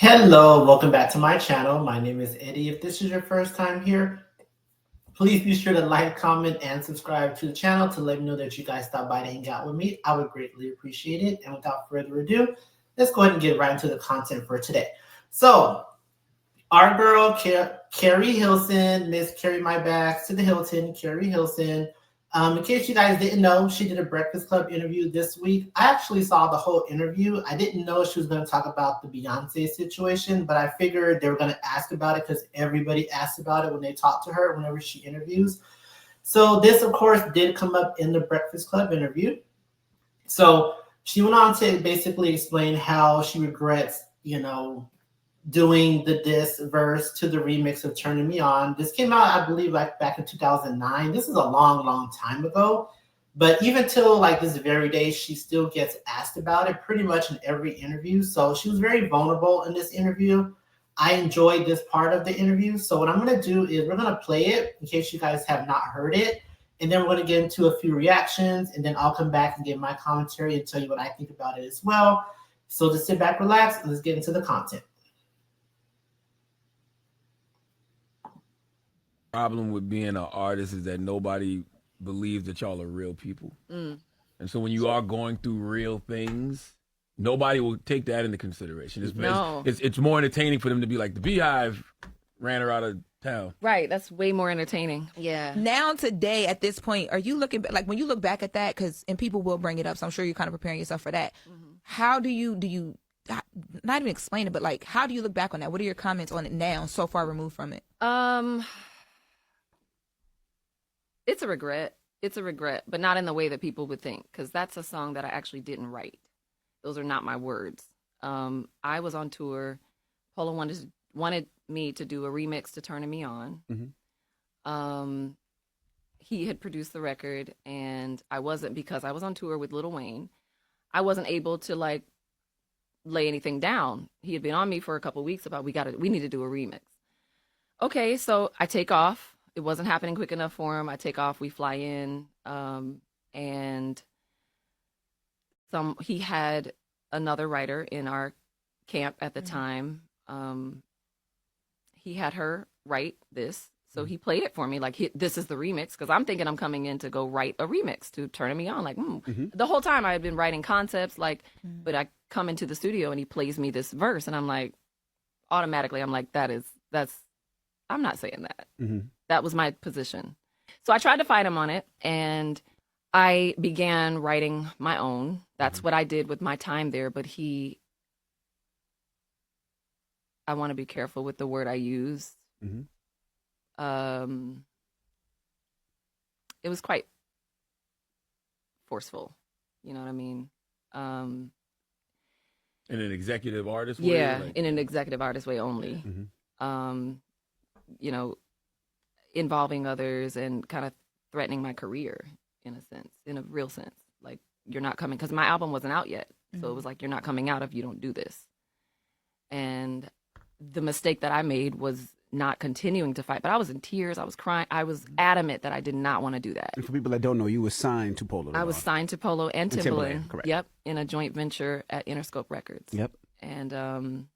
Hello, welcome back to my channel. My name is Eddie. If this is your first time here, please be sure to like, comment, and subscribe to the channel to let me know that you guys stopped by to hang out with me. I would greatly appreciate it. And without further ado, let's go ahead and get right into the content for today. So, our girl, Keri Hilson, Miss Carry My Bags to the Hilton, Keri Hilson. In case you guys didn't know, she did a Breakfast Club interview this week. I actually saw the whole interview. I didn't know she was going to talk about the Beyonce situation, but I figured they were going to ask about it because everybody asks about it when they talk to her whenever she interviews. So this, of course, did come up in the Breakfast Club interview. So she went on to basically explain how she regrets, doing the diss verse to the remix of Turning Me On. This came out, I believe, like back in 2009. This is a long, long time ago. But even till like this very day, she still gets asked about it pretty much in every interview. So she was very vulnerable in this interview. I enjoyed this part of the interview. So what I'm going to do is we're going to play it in case you guys have not heard it. And then we're going to get into a few reactions. And then I'll come back and give my commentary and tell you what I think about it as well. So just sit back, relax, and let's get into the content. Problem with being an artist is that nobody believes that y'all are real people. And so when you are going through real things, nobody will take that into consideration. It's more entertaining for them to be like, the Beehive ran her out of town. Right. That's way more entertaining. Yeah. Now today, at this point, are you looking like when you look back at that? And people will bring it up, so I'm sure you're kind of preparing yourself for that. How do you not even explain it, but like how do you look back on that? What are your comments on it now, so far removed from it? It's a regret. It's a regret, but not in the way that people would think, because that's a song that I actually didn't write. Those are not my words. I was on tour. Polo wanted me to do a remix to Turning Me On. He had produced the record, and I wasn't, because I was on tour with Lil Wayne. I wasn't able to like lay anything down. He had been on me for a couple of weeks about we need to do a remix. Okay, so I take off. It wasn't happening quick enough for him. I take off, we fly in, and he had another writer in our camp at the time. He had her write this, so he played it for me like, this is the remix, because I'm thinking I'm coming in to go write a remix to Turning Me On. Like, the whole time I had been writing concepts, like, but I come into the studio and he plays me this verse, and I'm like, automatically, I'm like, I'm not saying that. That was my position. So I tried to fight him on it, and I began writing my own. That's what I did with my time there. But I want to be careful with the word I use. It was quite forceful. You know what I mean? In an executive artist way? Yeah, in an executive artist way only. Involving others and kind of threatening my career in a sense, in a real sense. Like, you're not coming, because my album wasn't out yet. So it was like, you're not coming out if you don't do this. And the mistake that I made was not continuing to fight. But I was in tears. I was crying. I was adamant that I did not want to do that. And for people that don't know, you were signed to Polo. I was signed to Polo and Timbaland. Correct. Yep, in a joint venture at Interscope Records. Yep. And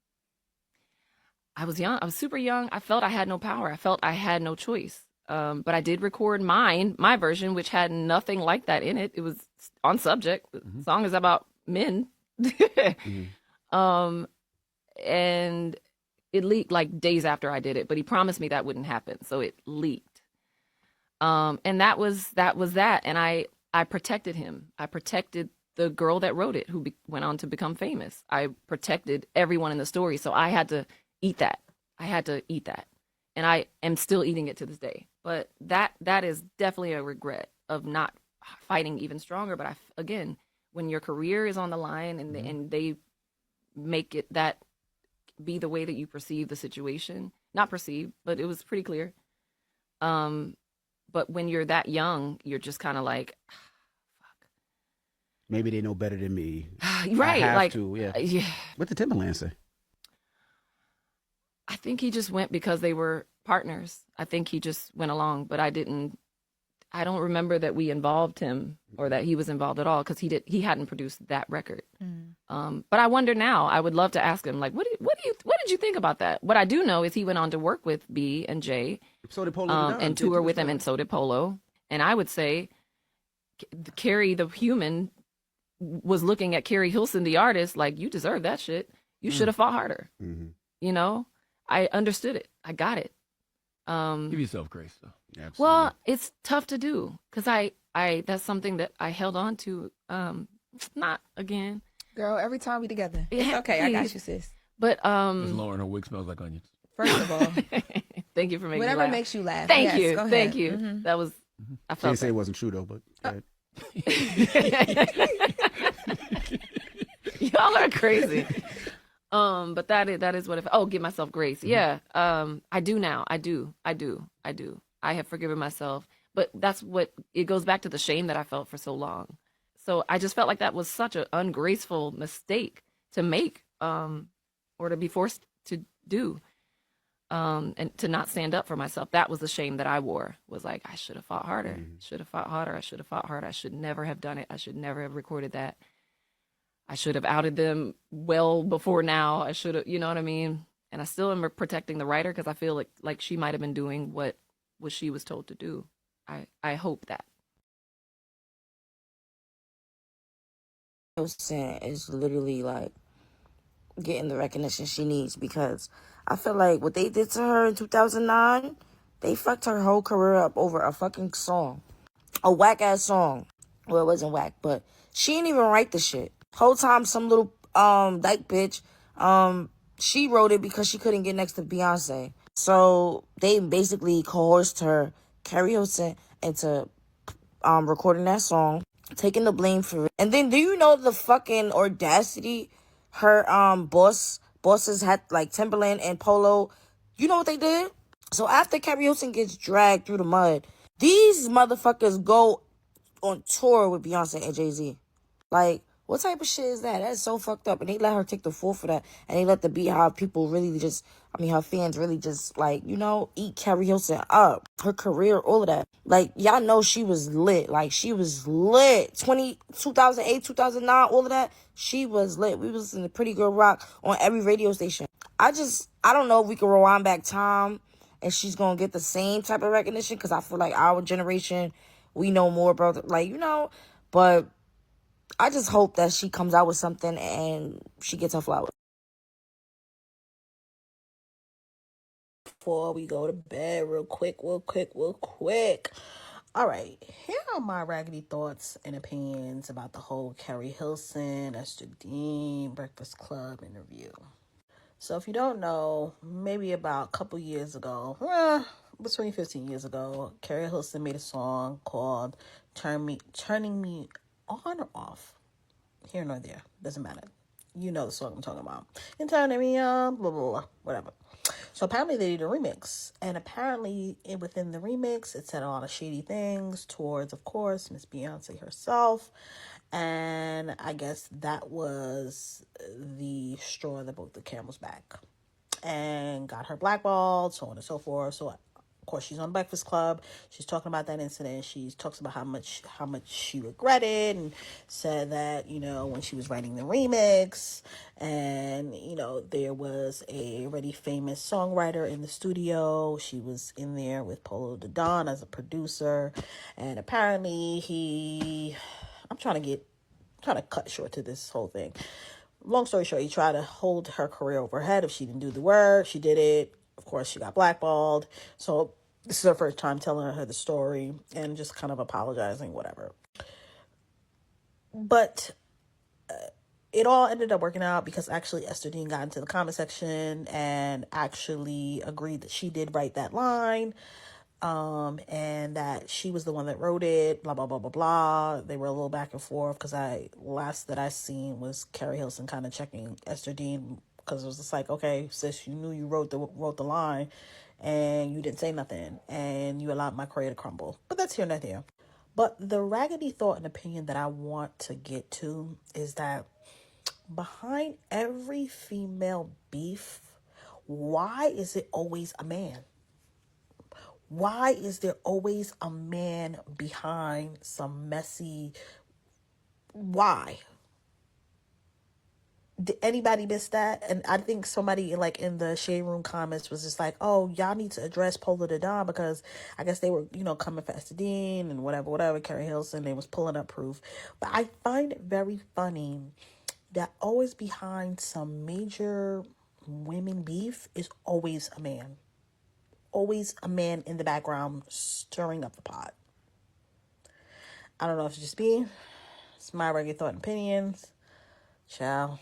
I was young. I was super young. I felt I had no power. I felt I had no choice. But I did record my version, which had nothing like that in it. It was on subject. The song is about men. And it leaked like days after I did it, but he promised me that wouldn't happen. So it leaked. And that was that. And I protected him. I protected the girl that wrote it, who went on to become famous. I protected everyone in the story. So I had to eat that. And I am still eating it to this day. But that is definitely a regret of not fighting even stronger. But again, when your career is on the line and they make it that be the way that you perceive the situation, not perceive, but it was pretty clear. But when you're that young, you're just kind of like, fuck. Maybe they know better than me. Right. I have like, to, yeah. Yeah. What did Timbaland say? I think he just went because they were partners. I think he just went along, but I I don't remember that we involved him or that he was involved at all because he hadn't produced that record. But I wonder now. I would love to ask him, like, what did you think about that? What I do know is he went on to work with B and J, So did Polo and tour with him, and so did Polo. And I would say, Keri the human was looking at Keri Hilson the artist like, you deserve that shit. You should have fought harder. You know, I understood it. I got it. Give yourself grace, though. Absolutely. Well, it's tough to do because I that's something that I held on to. Not again. Girl, every time we together. Yeah, It's okay, I got please. you, sis. But Miss Lauren, her wig smells like onions. First of all, thank you for making whatever me laugh. makes you laugh. Thank Yes, you. go ahead. Thank you. Mhm. That was I Can't felt say it wasn't true though, but go ahead. Y'all are crazy. But that is what give myself grace. Yeah. I do now. I do. I have forgiven myself. But that's what it goes back to, the shame that I felt for so long. So I just felt like that was such an ungraceful mistake to make, or to be forced to do. And to not stand up for myself. That was the shame that I wore, was like, I should have fought harder. Should have fought harder. I should have fought harder. I should never have done it. I should never have recorded that. I should have outed them well before now. I should have, you know what I mean? And I still am protecting the writer because I feel like she might have been doing what she was told to do. I hope that. Hilson is literally like getting the recognition she needs, because I feel like what they did to her in 2009, they fucked her whole career up over a fucking song. A whack-ass song. Well, it wasn't whack, but she didn't even write the shit. Whole time, some little dyke bitch, she wrote it because she couldn't get next to Beyonce. So they basically coerced her, Keri Hilson, into recording that song, taking the blame for it. And then, do you know the fucking audacity? Her bosses had, like, Timberland and Polo. You know what they did? So after Keri Hilson gets dragged through the mud, these motherfuckers go on tour with Beyonce and Jay-Z. Like, what type of shit is that? That's so fucked up. And they let her take the fall for that. And they let the Beehive people really just, her fans really just, like, eat Keri Hilson up. Her career, all of that. Like, y'all know she was lit. Like, she was lit. 2008, 2009, all of that. She was lit. We was listening to Pretty Girl Rock on every radio station. I don't know if we can rewind back time and she's going to get the same type of recognition, because I feel like our generation, we know more about, but I just hope that she comes out with something and she gets her flowers. Before we go to bed, real quick. All right, here are my raggedy thoughts and opinions about the whole Keri Hilson, Esther Dean, Breakfast Club interview. So if you don't know, maybe about a couple years ago, between 15 years ago, Keri Hilson made a song called Turning Me On or Off. Here nor there, doesn't matter. You know the song I'm talking about. And turning me on, blah, blah, blah, whatever. So apparently they did a remix. And apparently within the remix, it said a lot of shady things towards, of course, Miss Beyonce herself. And I guess that was the straw that broke the camel's back and got her blackballed, so on and so forth. So, of course, she's on Breakfast Club. She's talking about that incident. She talks about how much she regretted, and said that, when she was writing the remix, and, there was a already famous songwriter in the studio. She was in there with Polo the Don as a producer, and apparently I'm trying to cut short to this whole thing. Long story short, he tried to hold her career over her head if she didn't do the work. She did it. Of course, she got blackballed. So this is her first time telling her the story and just kind of apologizing, whatever. But it all ended up working out because actually Esther Dean got into the comment section and actually agreed that she did write that line. And that she was the one that wrote it, blah, blah, blah, blah, blah. They were a little back and forth because last that I seen was Keri Hilson kind of checking Esther Dean, because it was just like, okay, sis, you knew you wrote the line and you didn't say nothing and you allowed my career to crumble. But that's here, not there. But the raggedy thought and opinion that I want to get to is that behind every female beef, why is it always a man? Why is there always a man behind some messy? Why? Did anybody miss that? And I think somebody like in the shade room comments was just like, oh, y'all need to address Polo the Don, because I guess they were, coming for Estadine and whatever, Keri Hilson, they was pulling up proof. But I find it very funny that always behind some major women beef is always a man. Always a man in the background stirring up the pot. I don't know if it's just me. It's my regular thought and opinions. Ciao.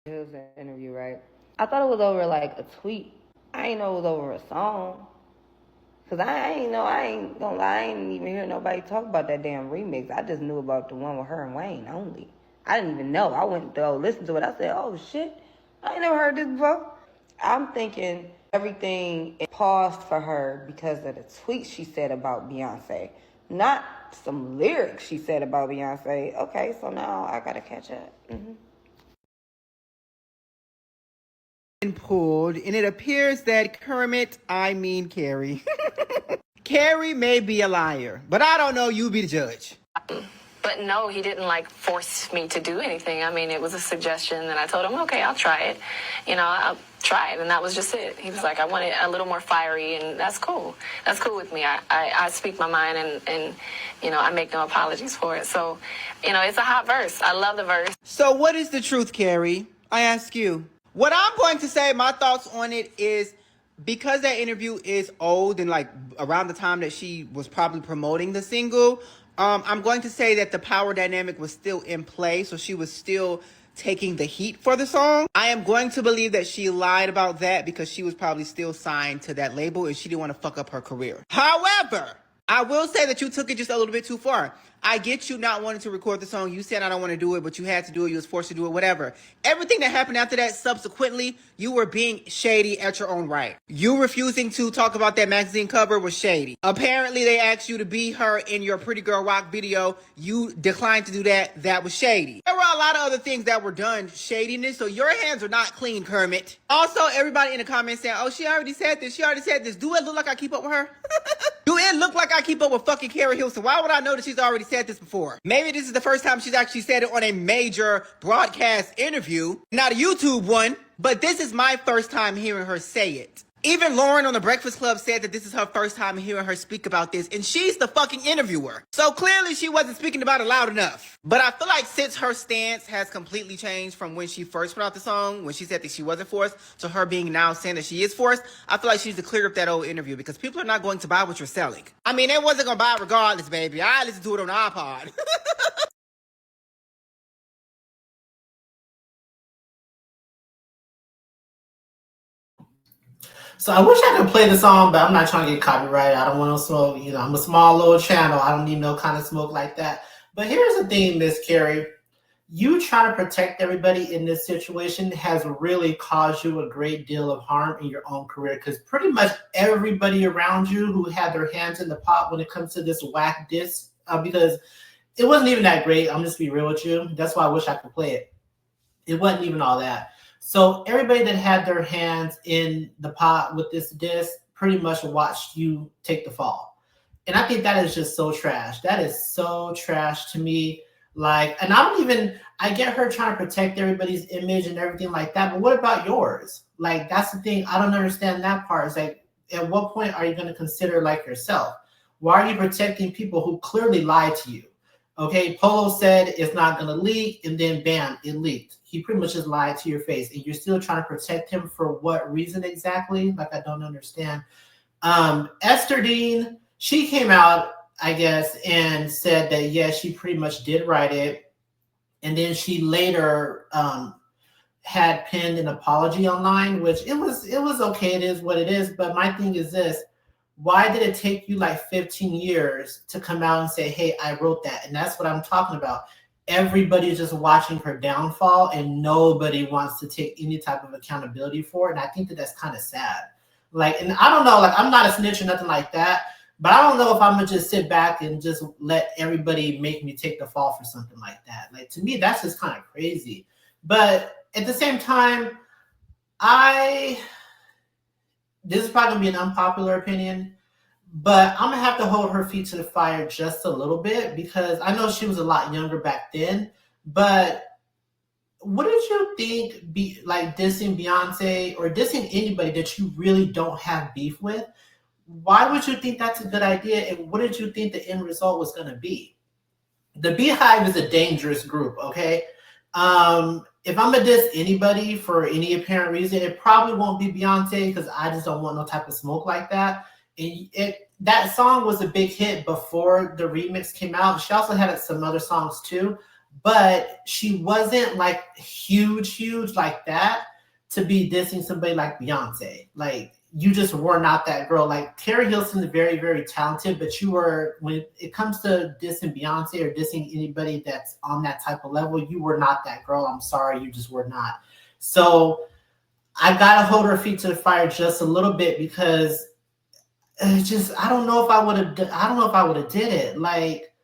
Hilson interview, right? I thought it was over like a tweet. I ain't know it was over a song. Cause I ain't gonna lie, I ain't even hear nobody talk about that damn remix. I just knew about the one with her and Wayne only. I didn't even know. I went to go listen to it. I said, oh shit, I ain't never heard this before. I'm thinking everything is paused for her because of the tweet she said about Beyonce. Not some lyrics she said about Beyonce. Okay, so now I gotta catch up. Pulled, and it appears that Keri Keri may be a liar, but I don't know, you be the judge. But no, he didn't force me to do anything. I mean, it was a suggestion, and I told him, okay, I'll try it. I'll try it, and that was just it. He was like, I want it a little more fiery, and that's cool. That's cool with me. I speak my mind, and I make no apologies for it. So, it's a hot verse. I love the verse. So what is the truth, Keri? I ask you. What I'm going to say, my thoughts on it is, because that interview is old and around the time that she was probably promoting the single, I'm going to say that the power dynamic was still in play, so she was still taking the heat for the song. I am going to believe that she lied about that because she was probably still signed to that label and she didn't want to fuck up her career. However, I will say that you took it just a little bit too far. I get you not wanting to record the song. You said, I don't want to do it, but you had to do it. You was forced to do it, whatever. Everything that happened after that, subsequently, you were being shady at your own right. You refusing to talk about that magazine cover was shady. Apparently, they asked you to be her in your Pretty Girl Rock video. You declined to do that. That was shady. There were a lot of other things that were done shadiness, so your hands are not clean, Kermit. Also, everybody in the comments saying, oh, she already said this. She already said this. Do it look like I keep up with her? Do it look like I keep up with fucking Keri Hilson? Why would I know that she's already said this before? Maybe this is the first time she's actually said it on a major broadcast interview, not a YouTube one, but this is my first time hearing her say it. Even Lauren on the Breakfast Club said that this is her first time hearing her speak about this, and she's the fucking interviewer. So clearly she wasn't speaking about it loud enough. But I feel like since her stance has completely changed from when she first put out the song, when she said that she wasn't forced, to her being now saying that she is forced, I feel like she needs to clear up that old interview because people are not going to buy what you're selling. I mean, they wasn't going to buy it regardless, baby. I listened to it on the iPod. So I wish I could play the song, but I'm not trying to get copyrighted. I don't want no smoke. I'm a small little channel. I don't need no kind of smoke like that. But here's the thing, Miss Keri. You trying to protect everybody in this situation has really caused you a great deal of harm in your own career, because pretty much everybody around you who had their hands in the pot when it comes to this whack diss, because it wasn't even that great. I'm just be real with you. That's why I wish I could play it. It wasn't even all that. So everybody that had their hands in the pot with this diss pretty much watched you take the fall. And I think that is just so trash. That is so trash to me. And I get her trying to protect everybody's image and everything like that, but what about yours? That's the thing. I don't understand that part. It's at what point are you going to consider yourself? Why are you protecting people who clearly lied to you? Okay, Polo said it's not going to leak, and then bam, it leaked. He pretty much just lied to your face, and you're still trying to protect him for what reason exactly? I don't understand. Esther, she came out, I guess, and said that, yes, she pretty much did write it, and then she later had penned an apology online, which it was okay, it is what it is, but my thing is this. Why did it take you 15 years to come out and say, hey, I wrote that? And that's what I'm talking about. Everybody's just watching her downfall and nobody wants to take any type of accountability for it. And I think that that's kind of sad. And I don't know, I'm not a snitch or nothing like that, but I don't know if I'm going to just sit back and just let everybody make me take the fall for something like that. To me, that's just kind of crazy. But at the same time, this is probably gonna be an unpopular opinion, but I'm gonna have to hold her feet to the fire just a little bit because I know she was a lot younger back then. But what did you think? Like dissing Beyonce or dissing anybody that you really don't have beef with? Why would you think that's a good idea? And what did you think the end result was gonna be? The Beehive is a dangerous group. Okay, if I'm gonna diss anybody for any apparent reason, it probably won't be Beyonce because I just don't want no type of smoke like that. And that song was a big hit before the remix came out. She also had some other songs too, but she wasn't like huge like that to be dissing somebody like Beyonce. Like you just were not that girl. Like Keri Hilson is very, very talented, but you were, when it comes to dissing Beyonce or dissing anybody that's on that type of level, you were not that girl. I'm sorry, you just were not. So I gotta hold her feet to the fire just a little bit because it's just I don't know if I would have did it. Like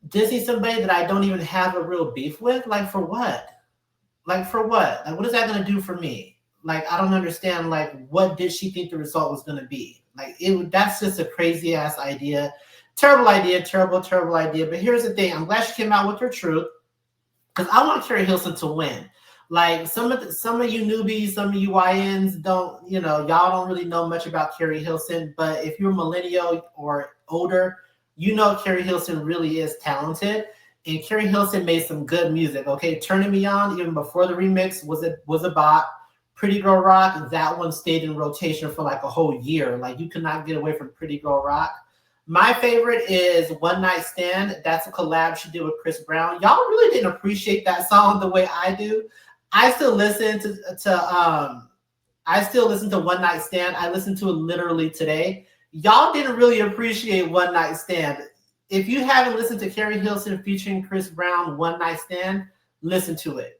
dissing somebody that I don't even have a real beef with, like for what? Like for what? Like what is that gonna do for me? Like I don't understand. Like what did she think the result was gonna be? Like that's just a crazy ass idea. Terrible idea, terrible idea. But here's the thing: I'm glad she came out with her truth because I want Keri Hilson to win. Like some of you newbies, some of you YNs don't, y'all don't really know much about Keri Hilson. But if you're a millennial or older, you know Keri Hilson really is talented. And Keri Hilson made some good music. Okay, Turning Me On, even before the remix, was a bop. Pretty Girl Rock, that one stayed in rotation for like a whole year. Like you could not get away from Pretty Girl Rock. My favorite is One Night Stand. That's a collab she did with Chris Brown. Y'all really didn't appreciate that song the way I do. I still listen to One Night Stand. I listened to it literally today. Y'all didn't really appreciate One Night Stand. If you haven't listened to Keri Hilson featuring Chris Brown, One Night Stand, listen to it.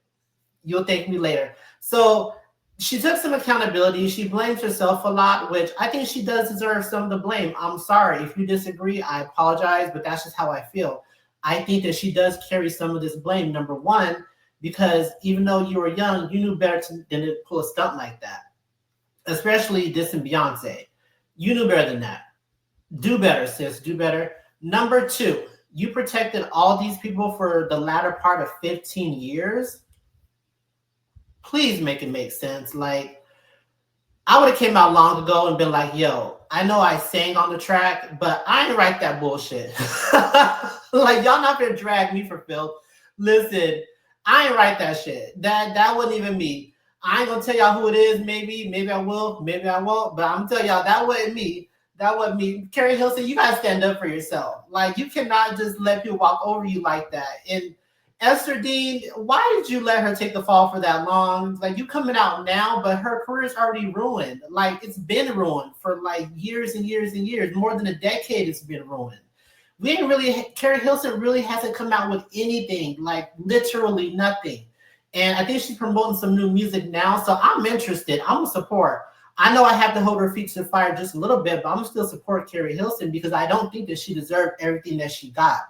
You'll thank me later. So she took some accountability. She blames herself a lot, which I think she does deserve some of the blame. I'm sorry. If you disagree, I apologize, but that's just how I feel. I think that she does carry some of this blame, number one, because even though you were young, you knew better than to pull a stunt like that, especially dissing Beyonce. You knew better than that. Do better, sis. Do better. Number two, you protected all these people for the latter part of 15 years. Please make it make sense. Like, I would have came out long ago and been like, yo, I know I sang on the track, but I ain't write that bullshit. Like, y'all not gonna drag me for filth. Listen, I ain't write that shit. That wasn't even me. I ain't gonna tell y'all who it is. Maybe I will, maybe I won't. But I'm telling y'all that wasn't me. That wasn't me. Keri Hilson, you gotta stand up for yourself. Like you cannot just let people walk over you like that. And Esther Dean, why did you let her take the fall for that long? Like you coming out now, but her career's already ruined. Like it's been ruined for like years and years and years. More than a decade it's been ruined. Keri Hilson really hasn't come out with anything, like literally nothing. And I think she's promoting some new music now. So I'm interested. I'm gonna support. I know I have to hold her feet to the fire just a little bit, but I'm gonna still support Keri Hilson because I don't think that she deserved everything that she got.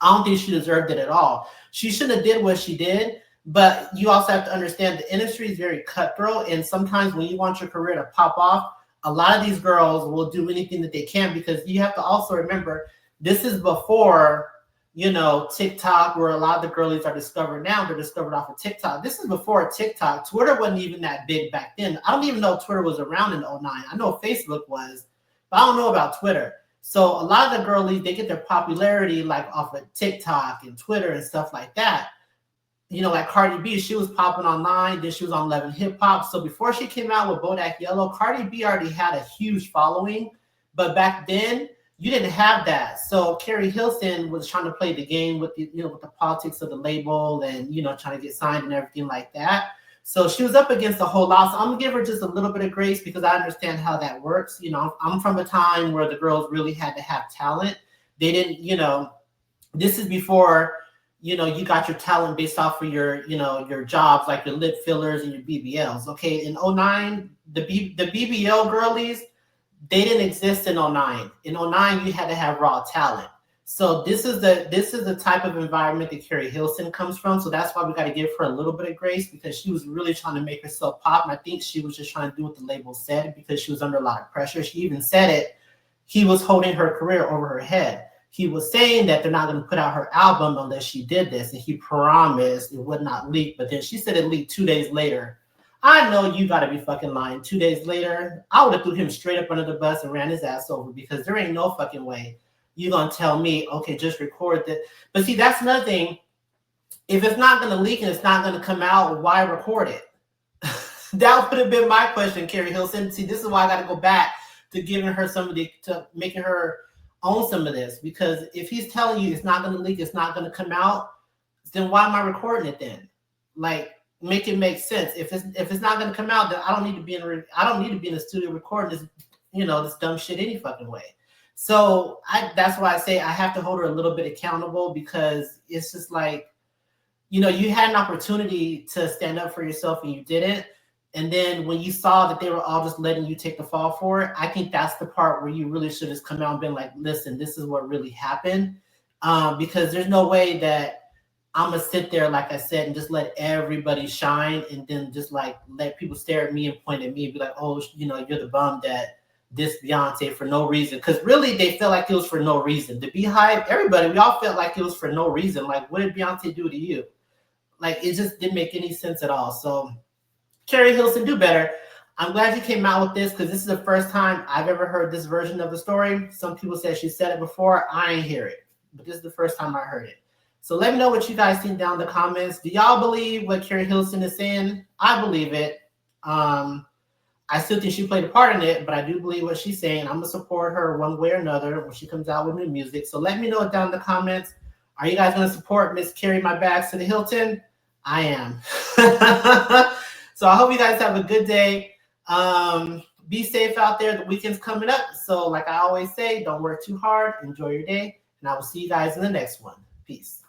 I don't think she deserved it at all. She shouldn't have did what she did, but you also have to understand the industry is very cutthroat. And sometimes when you want your career to pop off, a lot of these girls will do anything that they can because you have to also remember this is before, TikTok, where a lot of the girlies are discovered now. They're discovered off of TikTok. This is before TikTok. Twitter wasn't even that big back then. I don't even know if Twitter was around in 2009. I know Facebook was, but I don't know about Twitter. So a lot of the girlies, they get their popularity like off of TikTok and Twitter and stuff like that. Like Cardi B, she was popping online. Then she was on Love and Hip Hop. So before she came out with Bodak Yellow, Cardi B already had a huge following. But back then, you didn't have that. So Keri Hilson was trying to play the game with the politics of the label and, trying to get signed and everything like that. So she was up against a whole lot. So I'm gonna give her just a little bit of grace because I understand how that works. I'm from a time where the girls really had to have talent. They didn't, this is before, you got your talent based off of your jobs, like your lip fillers and your BBLs. Okay, in 2009, the BBL girlies, they didn't exist in 2009. In 2009, you had to have raw talent. So this is the type of environment that Keri Hilson comes from. So that's why we got to give her a little bit of grace, because she was really trying to make herself pop. And I think she was just trying to do what the label said, because she was under a lot of pressure. She even said it. He was holding her career over her head. He was saying that they're not going to put out her album unless she did this, and he promised it would not leak. But then she said it leaked 2 days later. I know you got to be fucking lying. 2 days later, I would have threw him straight up under the bus and ran his ass over, because there ain't no fucking way you're going to tell me, okay, just record that. But see, that's another thing. If it's not going to leak and it's not going to come out, why record it? That would have been my question, Keri Hilson. See, this is why I got to go back to giving her to making her own some of this. Because if he's telling you it's not going to leak, it's not going to come out, then why am I recording it then? Like, make it make sense. If it's not going to come out, then I don't need to be in the studio recording this, this dumb shit any fucking way. So that's why I say I have to hold her a little bit accountable, because it's just like, you had an opportunity to stand up for yourself and you didn't. And then when you saw that they were all just letting you take the fall for it, I think that's the part where you really should have come out and been like, listen, this is what really happened. Because there's no way that I'm going to sit there, like I said, and just let everybody shine, and then just like let people stare at me and point at me and be like, oh, you're the bum that this Beyonce for no reason. Because really, they felt like it was for no reason. The Beehive, everybody, we all felt like it was for no reason. Like, what did Beyonce do to you? Like, it just didn't make any sense at all. So, Keri Hilson, do better. I'm glad you came out with this, because this is the first time I've ever heard this version of the story. Some people said she said it before. I ain't hear it. But this is the first time I heard it. So let me know what you guys think down in the comments. Do y'all believe what Keri Hilson is saying? I believe it. I still think she played a part in it, but I do believe what she's saying. I'm going to support her one way or another when she comes out with new music. So let me know it down in the comments. Are you guys going to support Miss Keri My Bags to the Hilton? I am. So I hope you guys have a good day. Be safe out there. The weekend's coming up. So like I always say, don't work too hard. Enjoy your day. And I will see you guys in the next one. Peace.